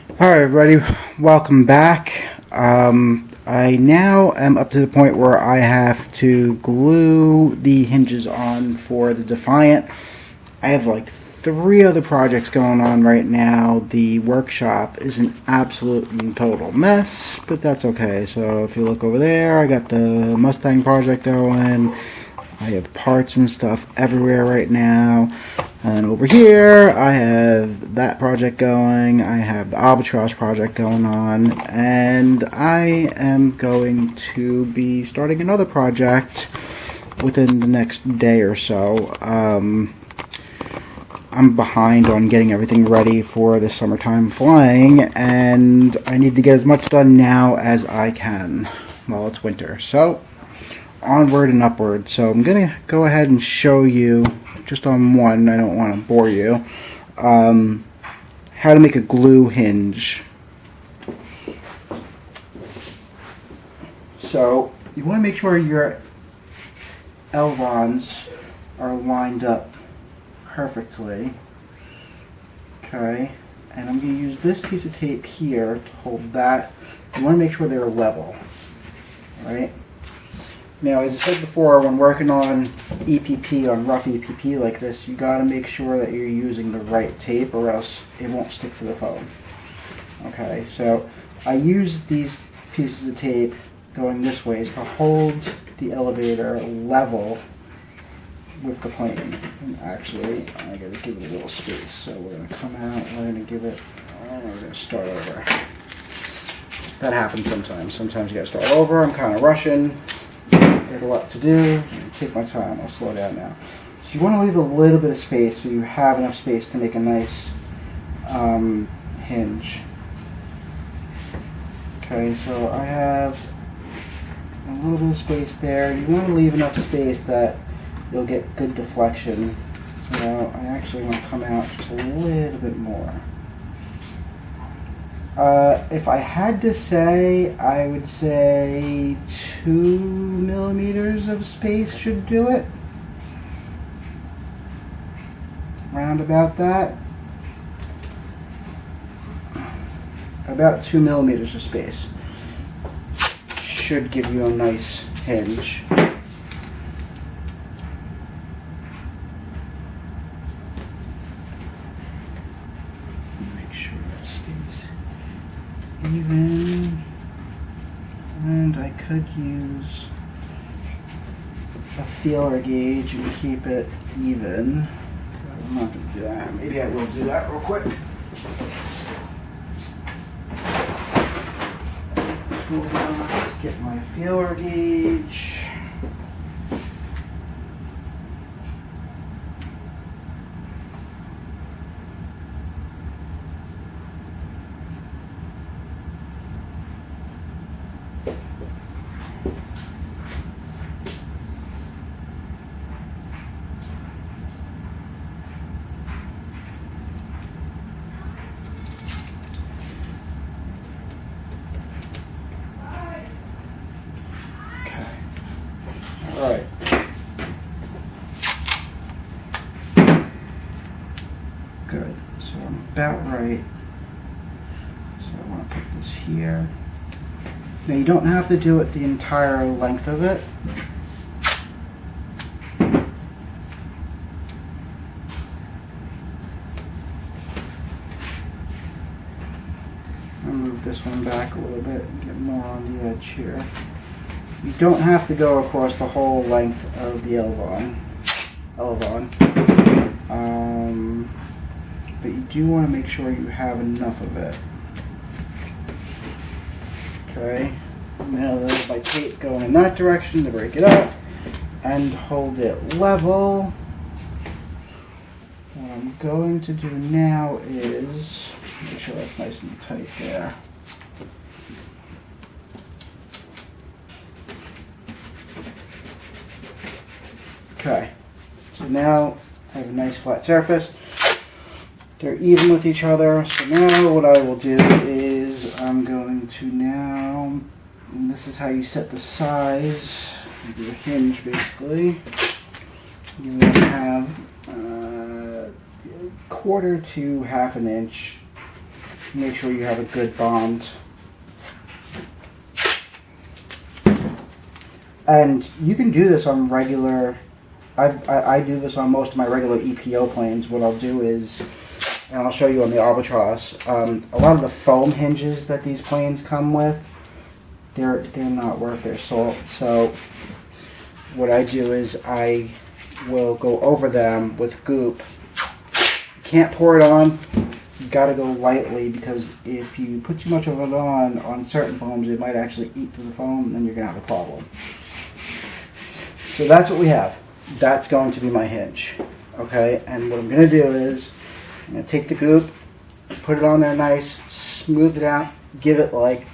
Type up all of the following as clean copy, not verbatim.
Alright everybody, welcome back. I now am up to the point where I have to glue the hinges on for the Defiant. I have like 3 other projects going on right now. The workshop is an absolute and total mess, but that's okay. So if you look over there, I got the Mustang project going. I have parts and stuff everywhere right now. And over here, I have that project going. I have the Albatross project going on. And I am going to be starting another project within the next day or so. I'm behind on getting everything ready for the summertime flying, and I need to get as much done now as I can while it's winter. So, onward and upward. So I'm going to go ahead and show you, just on one, I don't want to bore you, how to make a glue hinge. So you want to make sure your Elevons are lined up perfectly. Okay, and I'm going to use this piece of tape here to hold that. You want to make sure they're level. Alright? Now, as I said before, when working on EPP, on rough EPP like this, you got to make sure that you're using the right tape or else it won't stick to the phone. Okay, so I use these pieces of tape going this way to hold the elevator level with the plane. And actually, I got to give it a little space. So we're going to come out, we're going to give it, we're going to start over. That happens sometimes. Sometimes you got to start over. I'm kind of rushing. Got a lot to do. Take my time. I'll slow down now. So you want to leave a little bit of space so you have enough space to make a nice hinge. Okay, so I have a little bit of space there. You want to leave enough space that you'll get good deflection. So I actually want to come out just a little bit more. If I had to say, I would say 2 millimeters of space should do it. Round about that. About 2 millimeters of space should give you a nice hinge. Make sure that stays even, and I could use a feeler gauge and keep it even. But I'm not going to do that. Maybe I will do that real quick. Let's get my feeler gauge. Alright. Good. So I'm about right. So I want to put this here. Now you don't have to do it the entire length of it. I'll move this one back a little bit and get more on the edge here. You don't have to go across the whole length of the Elevon. But you do want to make sure you have enough of it. Okay. Now there's my tape going in that direction to break it up and hold it level. What I'm going to do now is make sure that's nice and tight there. Okay, so now I have a nice flat surface. They're even with each other. So now what I will do is I'm going to now, and this is how you set the size of your hinge basically. You want to have 1/4 to 1/2 inch make sure you have a good bond. And you can do this on regular, I do this on most of my regular EPO planes. What I'll do is, and I'll show you on the Albatross, a lot of the foam hinges that these planes come with, they're not worth their salt. So what I do is I will go over them with goop. You can't pour it on. You gotta go lightly, because if you put too much of it on certain foams, it might actually eat through the foam, and then you're gonna have a problem. So that's what we have. That's going to be my hinge. Okay, and what I'm gonna do is I'm gonna take the goop, put it on there nice, smooth it out, give it like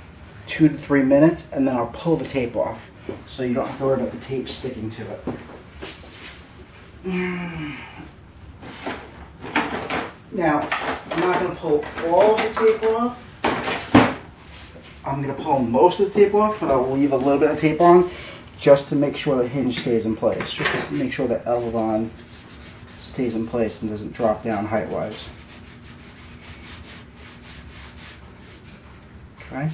2 to 3 minutes, and then I'll pull the tape off, so you don't have to worry about the tape sticking to it. Now, I'm not going to pull all the tape off. I'm going to pull most of the tape off, but I'll leave a little bit of tape on just to make sure the hinge stays in place, just to make sure the Elevon stays in place and doesn't drop down height-wise. Okay.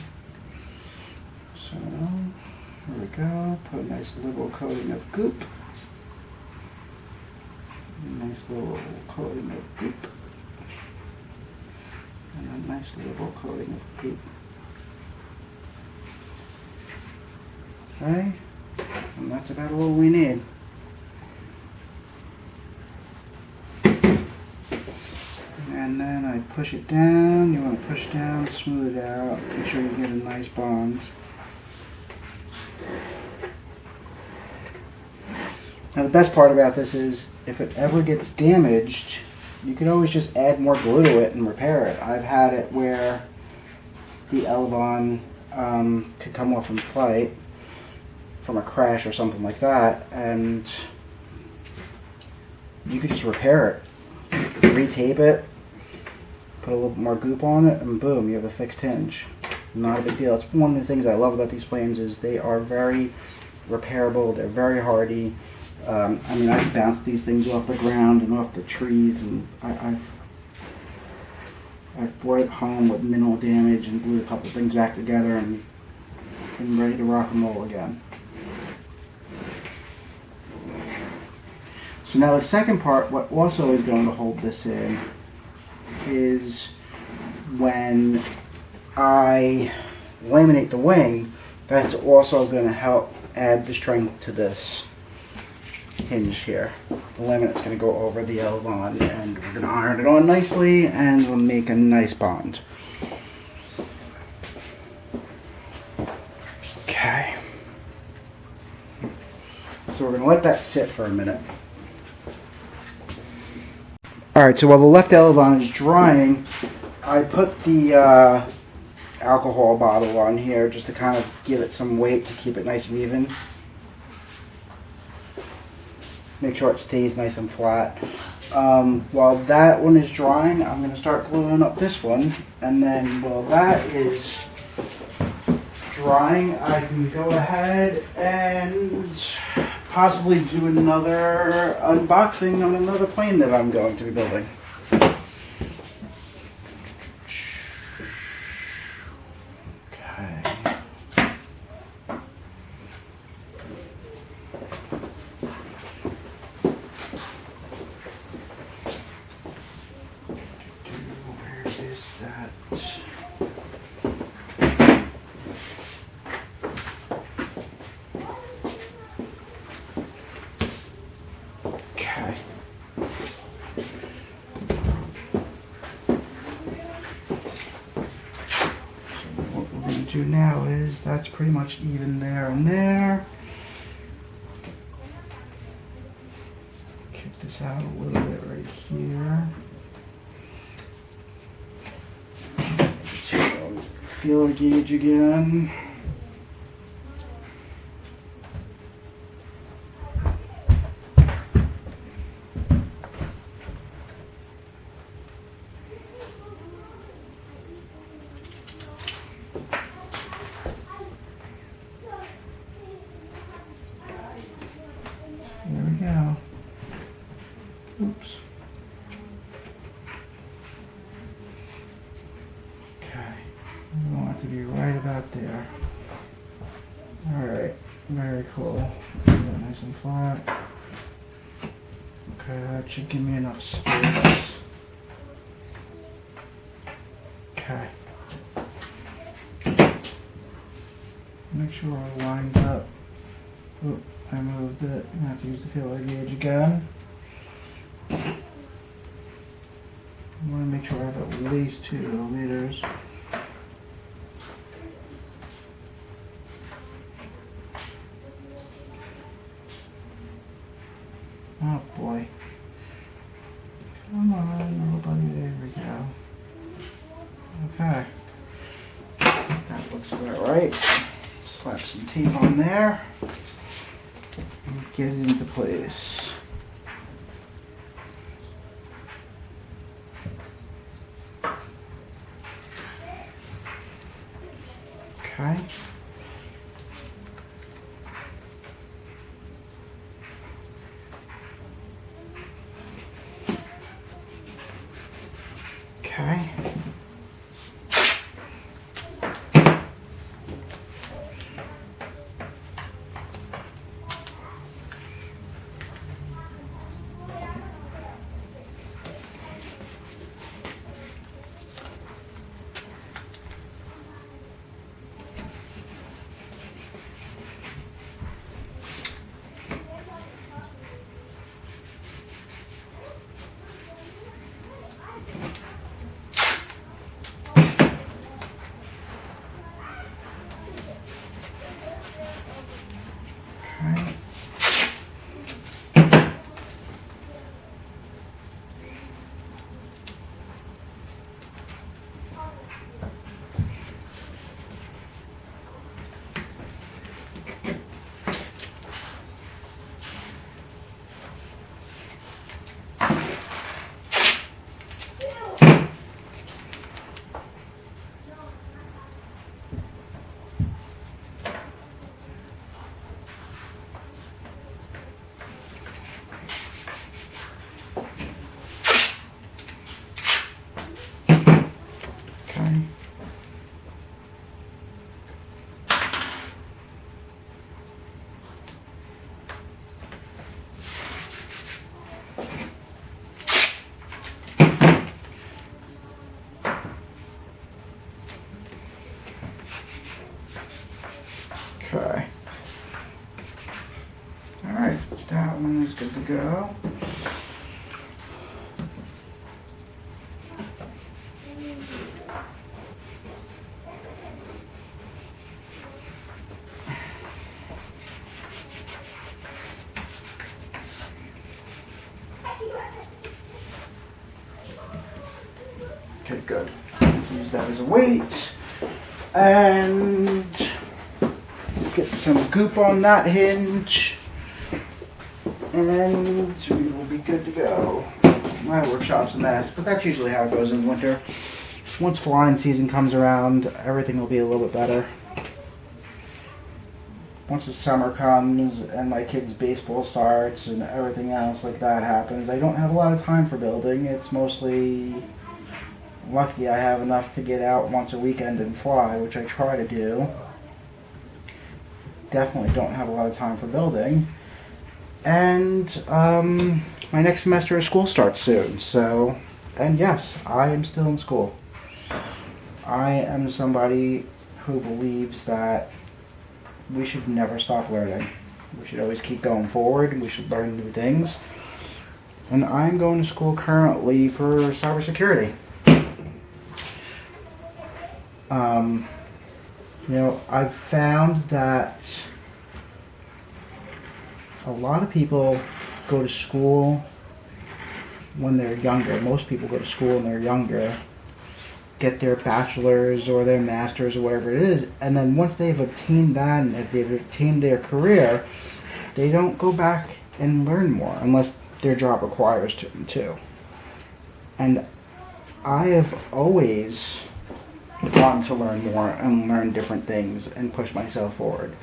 So, here we go. Put a nice liberal coating of goop. A nice little coating of goop. And a nice liberal coating of goop. Okay. And that's about all we need. And then I push it down. You want to push down, smooth it out, make sure you get a nice bond. Now the best part about this is, if it ever gets damaged, you can always just add more glue to it and repair it. I've had it where the Elevon could come off in flight from a crash or something like that, and you could just repair it, retape it, put a little bit more goop on it, and boom, you have a fixed hinge. Not a big deal. It's one of the things I love about these planes is they are very repairable, they're very hardy. I mean, I've bounced these things off the ground and off the trees, and I've brought it home with minimal damage and glued a couple things back together and been ready to rock and roll again. So now the second part, what also is going to hold this in, is when I laminate the wing, that's also going to help add the strength to this hinge here. The laminate's going to go over the Elevon, and we're going to iron it on nicely, and we'll make a nice bond. Okay. So we're going to let that sit for a minute. Alright, so while the left Elevon is drying, I put the alcohol bottle on here just to kind of give it some weight to keep it nice and even. Make sure it stays nice and flat. While that one is drying, I'm going to start gluing up this one, and then while that is drying, I can go ahead and possibly do another unboxing on another plane that I'm going to be building. Okay. Where is that? Do now is that's pretty much even there and there. Kick this out a little bit right here. Feeler gauge again. There we go. Oops. to be right about there. Alright, very cool. Get that nice and flat. Okay, that should give me enough space. Okay. Make sure I lined up. Oh, I moved it. I have to use the feeler gauge again. I want to make sure I have at least 2 millimeters. Oh boy. Come on, little buddy. There we go. Okay. That looks about right. Slap some tape on there. And get it into place. Okay. Okay. Okay. Alright, that one is good to go. Okay, good. Use that as a weight. And get some goop on that hinge. And we will be good to go. My workshop's a mess, but that's usually how it goes in winter. Once flying season comes around, everything will be a little bit better. Once the summer comes and my kids' baseball starts and everything else like that happens, I don't have a lot of time for building. It's mostly lucky I have enough to get out once a weekend and fly, which I try to do. Definitely don't have a lot of time for building. And my next semester of school starts soon, so, and yes, I am still in school. I am somebody who believes that we should never stop learning. We should always keep going forward. We should learn new things. And I'm going to school currently for cybersecurity. You know, I've found that a lot of people go to school when they're younger. Most people go to school when they're younger, get their bachelor's or their master's or whatever it is, and then once they've obtained that and if they've obtained their career, they don't go back and learn more unless their job requires them to. And I have always wanted to learn more and learn different things and push myself forward.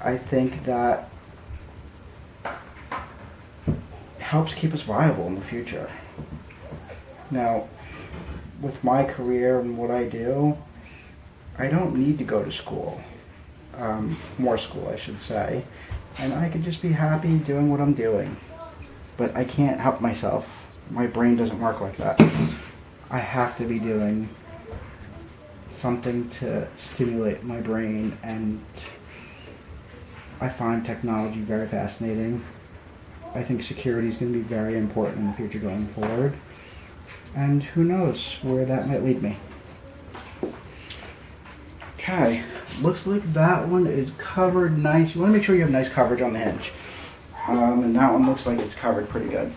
I think that helps keep us viable in the future. Now, with my career and what I do, I don't need to go to school. More school, I should say. And I could just be happy doing what I'm doing. But I can't help myself. My brain doesn't work like that. I have to be doing something to stimulate my brain, and I find technology very fascinating. I think security is going to be very important in the future going forward. And who knows where that might lead me. Okay, looks like that one is covered nice. You want to make sure you have nice coverage on the hinge. And that one looks like it's covered pretty good.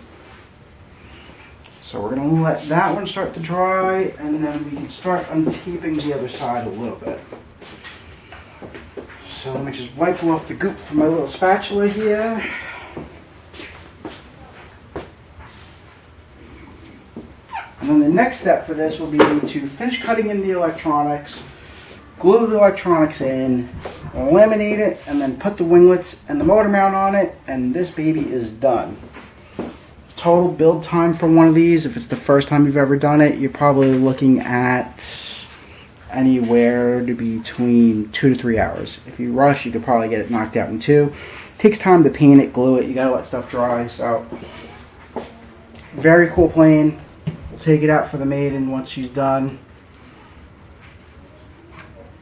So we're going to let that one start to dry, and then we can start untaping the other side a little bit. So let me just wipe off the goop from my little spatula here. And then the next step for this will be to finish cutting in the electronics, glue the electronics in, laminate it, and then put the winglets and the motor mount on it, and this baby is done. Total build time for one of these, if it's the first time you've ever done it, you're probably looking at anywhere to between 2 to 3 hours. If you rush, you could probably get it knocked out in 2. It takes time to paint it, glue it, you gotta let stuff dry, so very cool plane. We'll take it out for the maiden once she's done.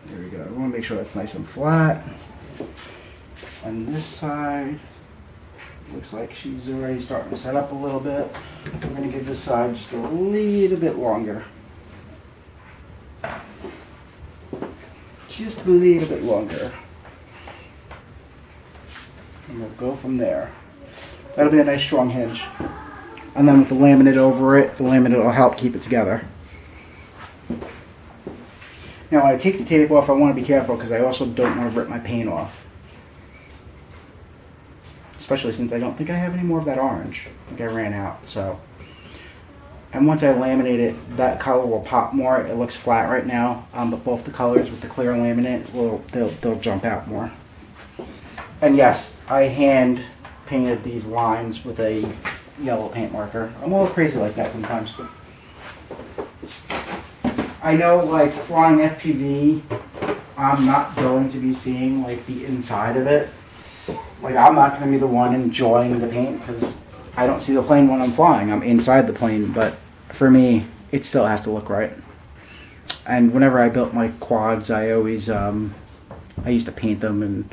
There we go. We want to make sure that's nice and flat. On this side, looks like she's already starting to set up a little bit. We're going to give this side just a little bit longer. Just a little bit longer. And we'll go from there. That'll be a nice strong hinge. And then with the laminate over it, the laminate will help keep it together. Now when I take the tape off, I want to be careful because I also don't want to rip my paint off. Especially since I don't think I have any more of that orange. I think I ran out, so. And once I laminate it, that color will pop more. It looks flat right now, but both the colors with the clear laminate, they'll jump out more. And yes, I hand painted these lines with a yellow paint marker. I'm a little crazy like that sometimes. I know, like, flying FPV, I'm not going to be seeing, like, the inside of it. Like, I'm not going to be the one enjoying the paint because I don't see the plane when I'm flying. I'm inside the plane, but for me, it still has to look right. And whenever I built my quads, I always, I used to paint them and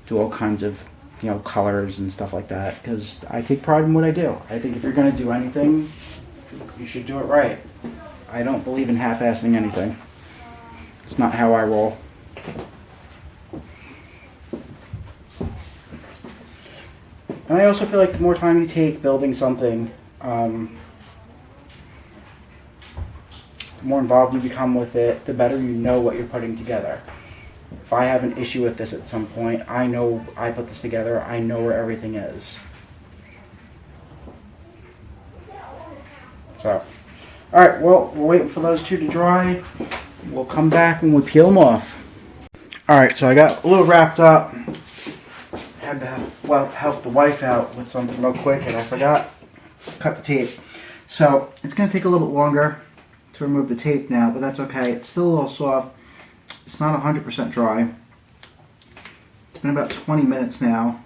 do all kinds of, colors and stuff like that because I take pride in what I do. I think if you're going to do anything, you should do it right. I don't believe in half-assing anything. It's not how I roll. And I also feel like the more time you take building something, the more involved you become with it, the better you know what you're putting together. If I have an issue with this at some point, I know I put this together, I know where everything is. So, alright, well, we're waiting for those two to dry. We'll come back when we peel them off. Alright, so I got a little wrapped up. Had to help the wife out with something real quick, and I forgot to cut the tape. So, it's going to take a little bit longer to remove the tape now, but that's okay. It's still a little soft. It's not 100% dry. It's been about 20 minutes now.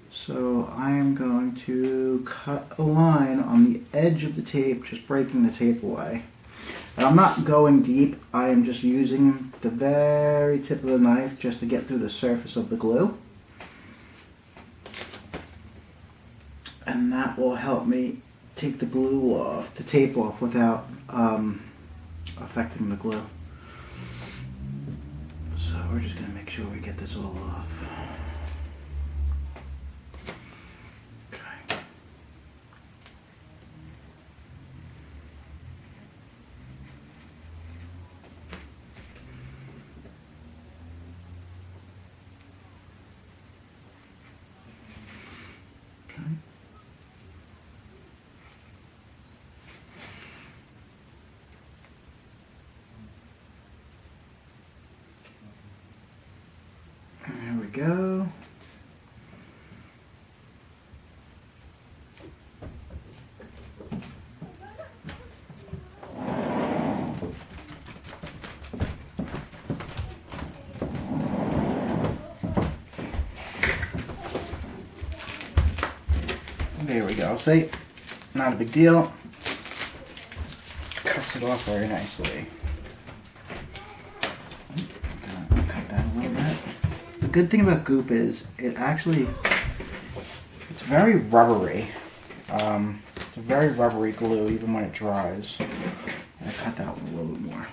So I am going to cut a line on the edge of the tape, just breaking the tape away. And I'm not going deep. I am just using the very tip of the knife just to get through the surface of the glue. And that will help me take the glue off, the tape off, without affecting the glue. So we're just going to make sure we get this all off. Okay. Okay. There we go. There we go. See? Not a big deal. Cuts it off very nicely. Gonna cut that a little bit. The good thing about goop is it's very rubbery. It's a very rubbery glue even when it dries. I cut that one a little bit more.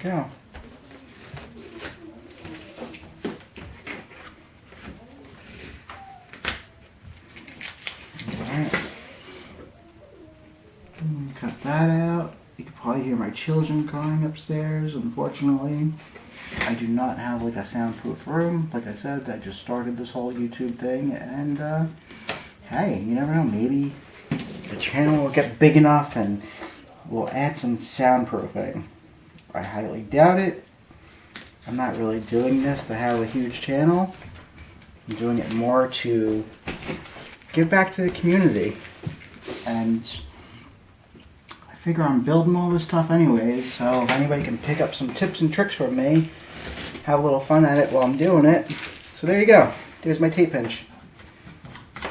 Go. Alright. Cut that out. You can probably hear my children crying upstairs. Unfortunately, I do not have like a soundproof room. Like I said, I just started this whole YouTube thing, and hey, you never know, maybe the channel will get big enough and we'll add some soundproofing. I highly doubt it. I'm not really doing this to have a huge channel. I'm doing it more to give back to the community. And I figure I'm building all this stuff anyways, so if anybody can pick up some tips and tricks from me, have a little fun at it while I'm doing it. So there you go. There's my tape pinch.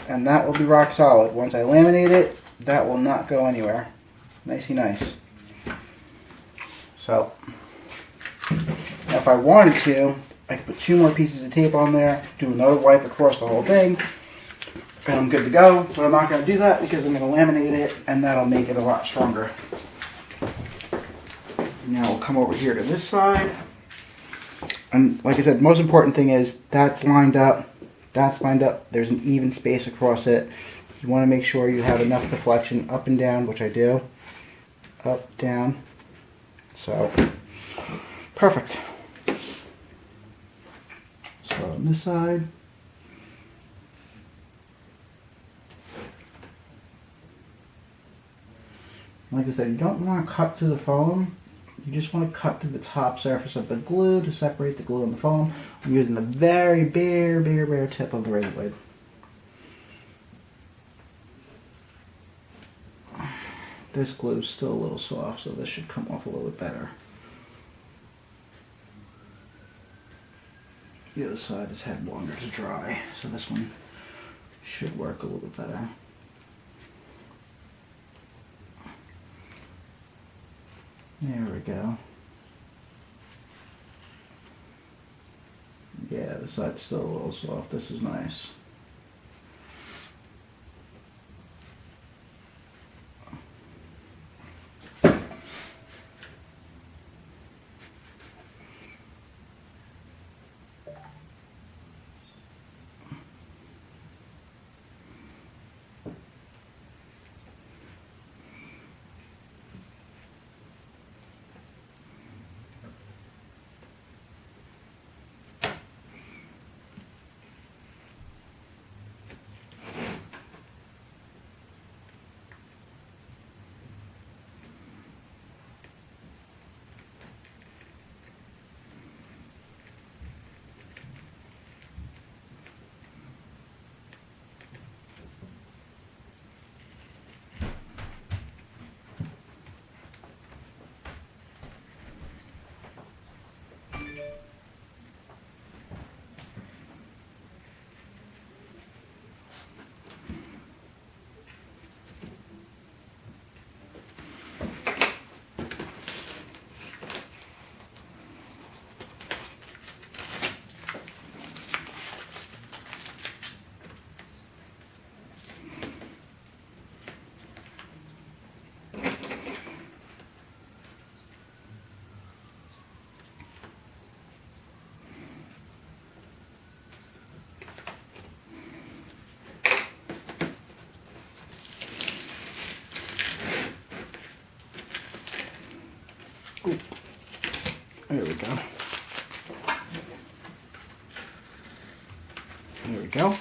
And that will be rock solid. Once I laminate it, that will not go anywhere. Nicey nice. So, now if I wanted to, I could put 2 more pieces of tape on there, do another wipe across the whole thing, and I'm good to go. But I'm not going to do that because I'm going to laminate it, and that'll make it a lot stronger. Now we'll come over here to this side. And like I said, the most important thing is that's lined up, there's an even space across it. You want to make sure you have enough deflection up and down, which I do. Up, down. So, perfect. So on this side, like I said, you don't want to cut through the foam. You just want to cut through the top surface of the glue to separate the glue and the foam. I'm using the very bare tip of the razor blade. This glue is still a little soft, so this should come off a little bit better. The other side has had longer to dry, so this one should work a little bit better. There we go. Yeah, the side's still a little soft. This is nice. There we go. There we go.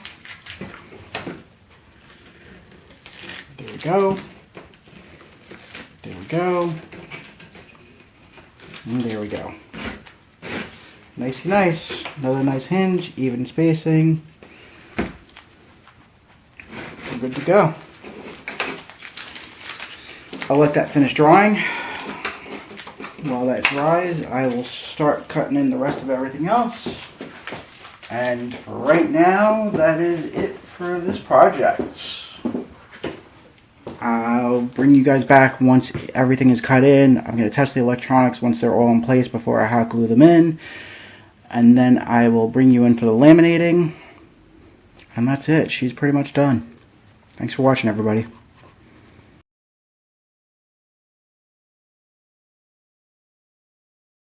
There we go. There we go. And there we go. Nicey nice. Another nice hinge, even spacing. We're good to go. I'll let that finish drying. While that dries, I will start cutting in the rest of everything else. And for right now, that is it for this project. I'll bring you guys back once everything is cut in. I'm going to test the electronics once they're all in place before I hot glue them in. And then I will bring you in for the laminating. And that's it. She's pretty much done. Thanks for watching, everybody.